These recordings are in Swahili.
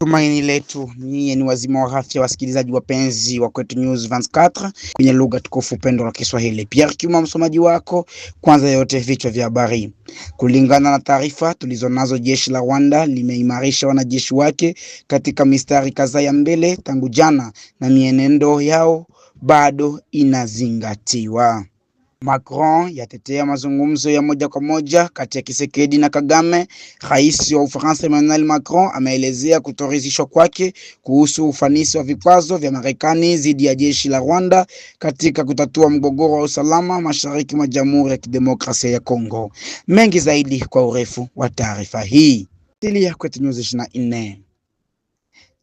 Tumaini letu nyinyi ni wazima wa afya, wasikilizaji wapenzi wa Kwetu News 24 kwenye lugha tukufu pendo la Kiswahili. Pierre Kiuma msomaji wako. Kwanza yote vichwa vya habari. Kulingana na taarifa tulizonazo, jeshi la Rwanda limeimarisha wanajeshi wake katika mistari kadhaa ya mbele tangu jana na mienendo yao bado inazingatiwa. Macron yatetea mazungumzo ya moja kwa moja kati ya Tshisekedi na Kagame. Rais wa Ufaransa Emmanuel Macron ameelezea kutoridhishwa kwake kuhusu ufanisi wa vikwazo vya Marekani dhidi ya jeshi la Rwanda katika kutatua mgogoro wa usalama mashariki mwa Jamhuri ya Kidemokrasia ya Kongo. Mengi zaidi kwa urefu wa taarifa hii. Tilia Kwetu News 24.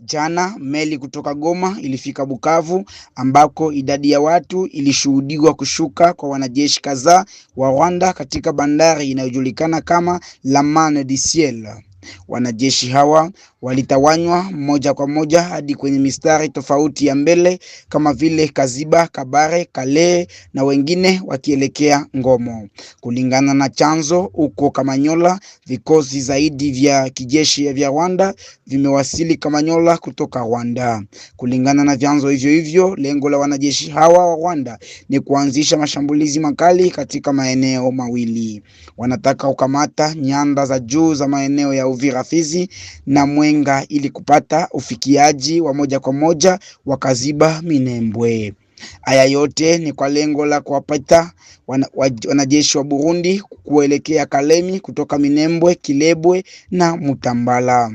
Jana meli kutoka Goma ilifika Bukavu ambako idadi ya watu ilishuhudiwa kushuka kwa wanajeshi kadhaa wa Rwanda katika bandari inayojulikana kama La Manne du Ciel. Wanajeshi hawa walitawanywa moja kwa moja hadi kwenye mistari tofauti ya mbele kama vile Kaziba, Kabare, Kale na wengine wakielekea Ngomo. Kulingana na chanzo uko Kamanyola, vikosi zaidi vya kijeshi vya Rwanda vimewasili Kamanyola kutoka Rwanda. Kulingana na vyanzo hivyo, lengo la wanajeshi hawa wa Rwanda ni kuanzisha mashambulizi makali katika maeneo mawili. Wanataka kukamata nyanda za juu za maeneo ya Uvira, Fizi na Mwenga ili kupata ufikiaji wa moja kwa moja wa Kaziba, Minembwe. Haya yote ni kwa lengo la kuwapata wanajeshi wa Burundi kuelekea Kalemi kutoka Minembwe, Kilebwe na Mutambala.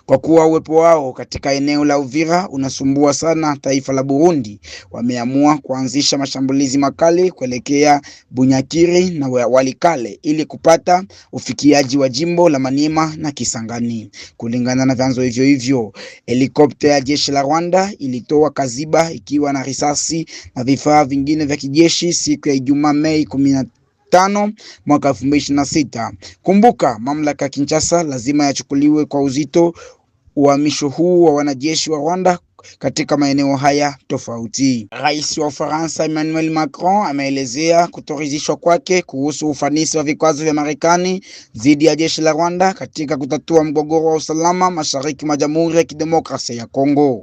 Kwa kuwa uwepo wao katika eneo la Uvira unasumbua sana taifa la Burundi, wameamua kuanzisha mashambulizi makali kuelekea Bunyakiri na Walikale ili kupata ufikiaji wa jimbo la Maniema na Kisangani. Kulingana na vyanzo hivyo, helikopta ya jeshi la Rwanda ilitoa Kaziba ikiwa na risasi na vifaa vingine vya kijeshi siku ya Ijumaa Mei 15 mwaka 2026. Kumbuka, mamlaka ya Kinshasa lazima yachukuliwe kwa uzito uhamisho huu wa wanajeshi wa Rwanda katika maeneo haya tofauti. Rais wa Ufaransa Emmanuel Macron ameelezea kutoridhishwa kwake kuhusu ufanisi wa vikwazo vya Marekani dhidi ya jeshi la Rwanda katika kutatua mgogoro wa usalama mashariki mwa Jamhuri ya Kidemokrasia ya Kongo.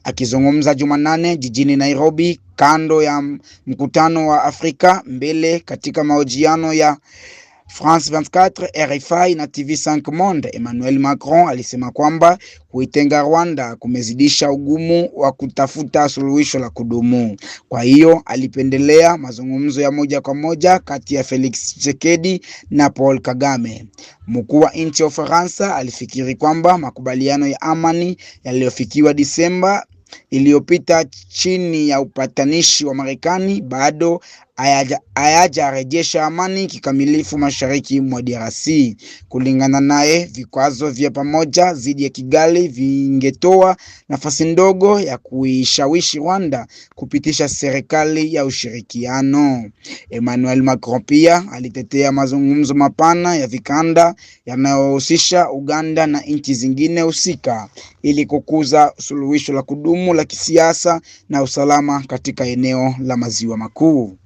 Akizungumza Jumanne jijini Nairobi kando ya mkutano wa Afrika mbele katika mahojiano ya France 24, RFI na TV5 Monde, Emmanuel Macron alisema kwamba kuitenga Rwanda kumezidisha ugumu wa kutafuta suluhisho la kudumu. Kwa hiyo alipendelea mazungumzo ya moja kwa moja kati ya Felix Tshisekedi na Paul Kagame. Mkuu wa nchi ya Ufaransa alifikiri kwamba makubaliano ya amani yaliyofikiwa Disemba iliyopita chini ya upatanishi wa Marekani bado hayajarejesha amani kikamilifu mashariki mwa DRC. Kulingana naye, vikwazo vya pamoja dhidi ya Kigali vingetoa nafasi ndogo ya kuishawishi Rwanda kupitisha serikali ya ushirikiano. Emmanuel Macron pia alitetea mazungumzo mapana ya vikanda yanayohusisha Uganda na nchi zingine husika ili kukuza suluhisho la kudumu la kisiasa na usalama katika eneo la Maziwa Makuu.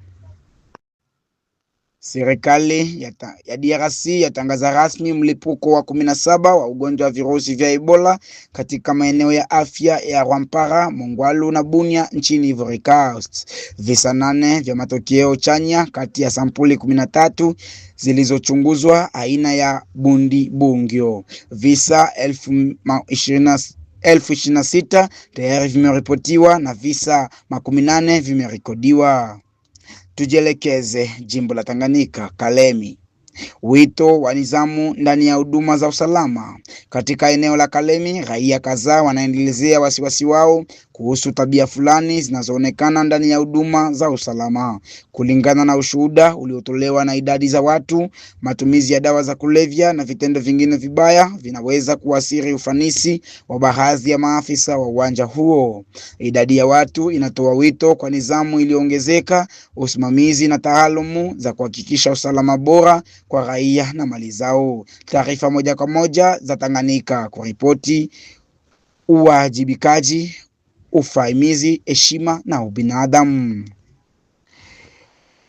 Serikali ya DRC yatangaza rasmi mlipuko wa 17 wa ugonjwa wa virusi vya Ebola katika maeneo ya afya ya Rwampara, Mongwalu na Bunia nchini Ivory Coast. Visa 8 vya matokeo chanya kati ya sampuli 13 zilizochunguzwa aina ya Bundibugyo. Visa 1026 tayari vimeripotiwa na visa 18 vimerekodiwa. Tujelekeze jimbo la Tanganyika, Kalemi. Wito wa nizamu ndani ya huduma za usalama katika eneo la Kalemi. Raia kadhaa wanaendelezea wasiwasi wao kuhusu tabia fulani zinazoonekana ndani ya huduma za usalama. Kulingana na ushuhuda uliotolewa na idadi za watu, matumizi ya dawa za kulevya na vitendo vingine vibaya vinaweza kuathiri ufanisi wa baadhi ya maafisa wa uwanja huo. Idadi ya watu inatoa wito kwa nizamu iliongezeka, usimamizi na taalumu za kuhakikisha usalama bora kwa raia na mali zao. Taarifa moja kwa moja za Tanganyika kuripoti uwajibikaji, ufahimizi, heshima na ubinadamu.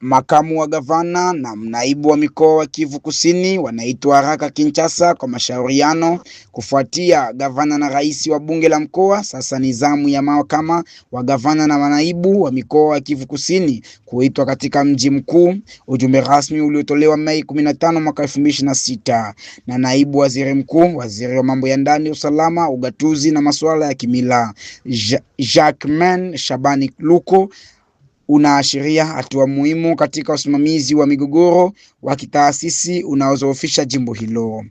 Makamu wa gavana na naibu wa mikoa wa Kivu Kusini wanaitwa haraka Kinshasa kwa mashauriano kufuatia gavana na rais wa bunge la mkoa. Sasa ni zamu ya mahakama wa gavana na manaibu wa mikoa wa Kivu Kusini kuitwa katika mji mkuu. Ujumbe rasmi uliotolewa Mei 15 mwaka 2026 na naibu waziri mkuu, waziri wa mambo ya ndani, usalama, ugatuzi na masuala ya kimila Jacquemain Shabani Luko unaashiria hatua muhimu katika usimamizi wa migogoro wa kitaasisi unaozoofisha jimbo hilo.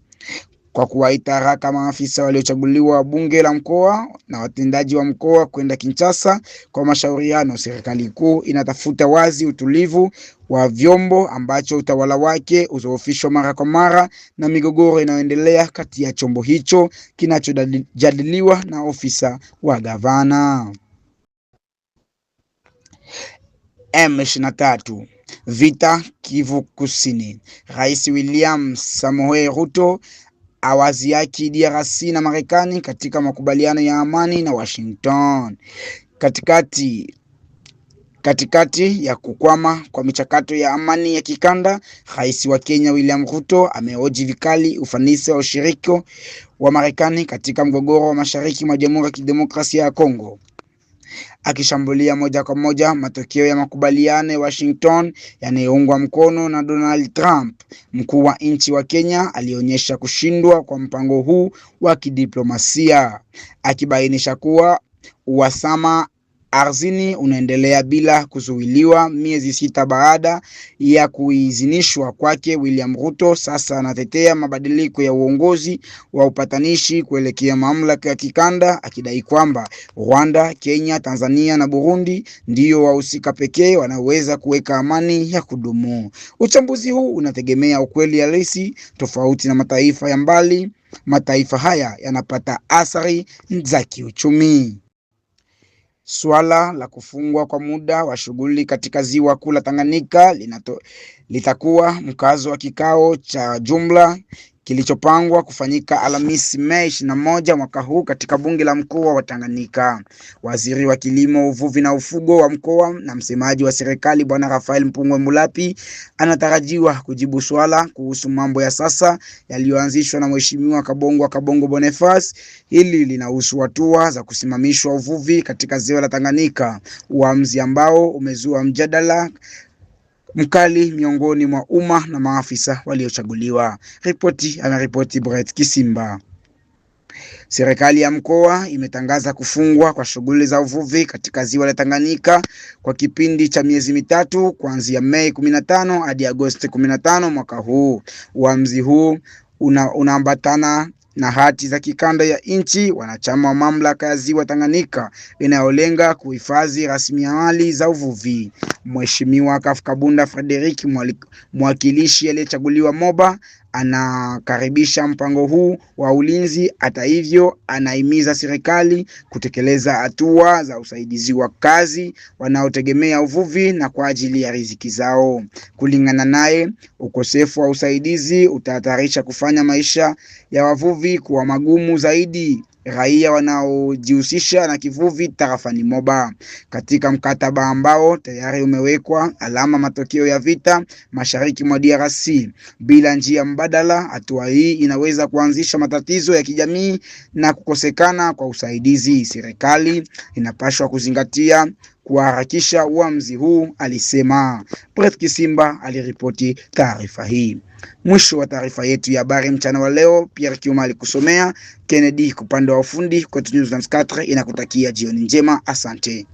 Kwa kuwaita haraka maafisa waliochaguliwa wa bunge la mkoa na watendaji wa mkoa kwenda Kinshasa kwa mashauriano, serikali kuu inatafuta wazi utulivu wa vyombo ambacho utawala wake uzoofishwa mara kwa mara na migogoro inayoendelea kati ya chombo hicho kinachojadiliwa na ofisa wa gavana. M23 vita Kivu Kusini. Rais William Samoei Ruto awaziaki DRC na Marekani katika makubaliano ya amani na Washington. Katikati ya kukwama kwa michakato ya amani ya kikanda, Rais wa Kenya William Ruto amehoji vikali ufanisi wa ushiriki wa Marekani katika mgogoro wa mashariki mwa Jamhuri ya Kidemokrasia ya Kongo, akishambulia moja kwa moja matokeo ya makubaliano ya Washington yanayoungwa mkono na Donald Trump. Mkuu wa nchi wa Kenya alionyesha kushindwa kwa mpango huu wa kidiplomasia, akibainisha kuwa uhasama ardhini unaendelea bila kuzuiliwa. Miezi 6 baada ya kuidhinishwa kwake, William Ruto sasa anatetea mabadiliko ya uongozi wa upatanishi kuelekea mamlaka ya kikanda, akidai kwamba Rwanda, Kenya, Tanzania na Burundi ndio wahusika pekee wanaoweza kuweka amani ya kudumu. Uchambuzi huu unategemea ukweli halisi. Tofauti na mataifa ya mbali, mataifa haya yanapata athari za kiuchumi. Swala la kufungwa kwa muda wa shughuli katika ziwa kuu la Tanganyika litakuwa mkazo wa kikao cha jumla kilichopangwa kufanyika Alhamisi Mei 21 mwaka huu katika bunge la mkoa wa Tanganyika. Waziri wa kilimo, uvuvi na ufugo wa mkoa na msemaji wa serikali Bwana Rafael Mpungwe Mulapi anatarajiwa kujibu swala kuhusu mambo ya sasa yaliyoanzishwa na Mheshimiwa Kabongo Boniface. Hili linahusu hatua za kusimamishwa uvuvi katika ziwa la Tanganyika, uamuzi ambao umezua mjadala mkali miongoni mwa umma na maafisa waliochaguliwa. Ameripoti Brett Kisimba. Serikali ya mkoa imetangaza kufungwa kwa shughuli za uvuvi katika ziwa la Tanganyika kwa kipindi cha miezi mitatu kuanzia Mei 15 hadi Agosti 15 mwaka huu. Uamuzi huu unaambatana na hati za kikanda ya nchi wanachama wa mamlaka ya ziwa Tanganyika inayolenga kuhifadhi rasilimali za uvuvi. Mheshimiwa Kabunda Frederick, mwakilishi aliyechaguliwa Moba, anakaribisha mpango huu wa ulinzi. Hata hivyo, anahimiza serikali kutekeleza hatua za usaidizi wa kazi wanaotegemea uvuvi na kwa ajili ya riziki zao. Kulingana naye, ukosefu wa usaidizi utahatarisha kufanya maisha ya wavuvi kuwa magumu zaidi raia wanaojihusisha na kivuvi tarafani Moba. Katika mkataba ambao tayari umewekwa alama matokeo ya vita mashariki mwa DRC bila njia mbadala, hatua hii inaweza kuanzisha matatizo ya kijamii na kukosekana kwa usaidizi. Serikali inapaswa kuzingatia kuharakisha uamuzi huu, alisema. Brett Kisimba aliripoti taarifa hii. Mwisho wa taarifa yetu ya habari mchana wa leo. Pierre Kiuma alikusomea. Kennedy kupande wa ufundi. Kwetu News 24 inakutakia jioni njema. Asante.